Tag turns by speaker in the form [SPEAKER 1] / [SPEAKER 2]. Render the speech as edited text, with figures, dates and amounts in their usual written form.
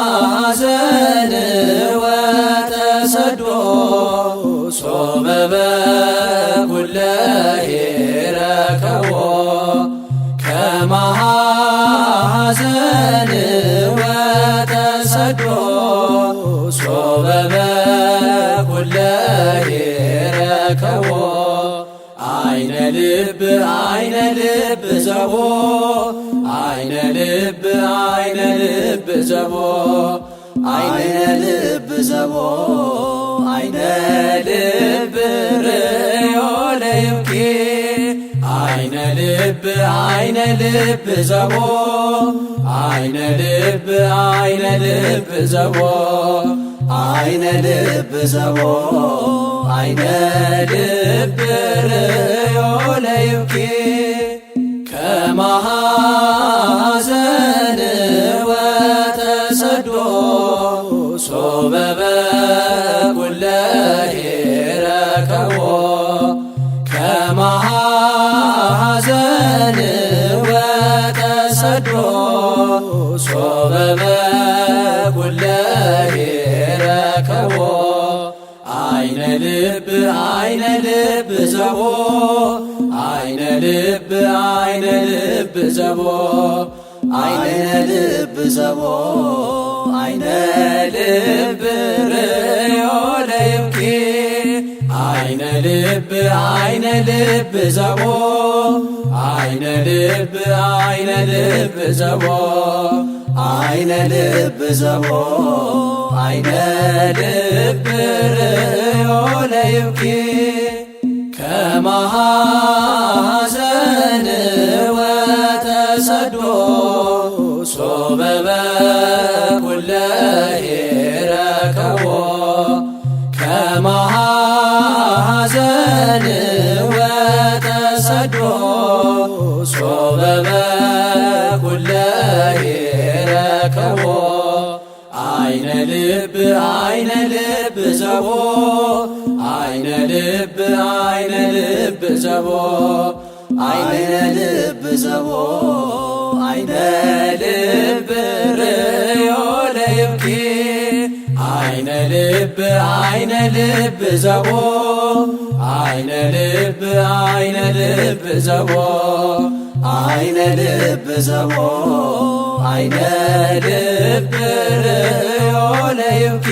[SPEAKER 1] ከመሐዘን ወተሰዶ ሶበ በኩለሄ ረከቦ ከመሐዘን ወተሰዶ ሶበ በኩለሄ ረከቦ አይነ ልብ ዘቦ አይነ ልብ ዘቦ አይነ ልብ ዘቦ አይነ ልብ ርእዮ ለይብኪ አይነ ልብ ዘቦ አይነ ልብ ዘቦ አይነ ልብ ዘቦ አይነ ልብ ርእዮ ለይብኪ ከመሐዘን ወተሰዶ ሶበ በኩለሄ ረከቦ ከመሐዘን ወተሰዶ ሶበ በኩለሄ ረከቦ አይነ ልብ ዘቦ አይነ ልብ ዘቦ አይነ ልብ ዘቦ አይነ ልብ ርእዮ ለይብኪ አይነ ልብ ዘቦ አይነ ልብ ዘቦ አይነ ልብ ዘቦ አይነ ልብ ርእዮ ለይብኪ ከመሐዘን ወተሰዶ ሶበ በኩለሄ ረከቦ ከመሐዘን ወተሰዶ ሶበ በኩለሄ ረከቦ አይነ ልብ ዘቦ አይነ ልብ ዘቦ አይነ ልብ ዘቦ አይነ ልብ ርእዮ ለይብኪ አይነ ልብ ዘቦ አይነ ልብ ዘቦ አይነ ልብ ዘቦ አይነ ልብ ርእዮ ለይብኪ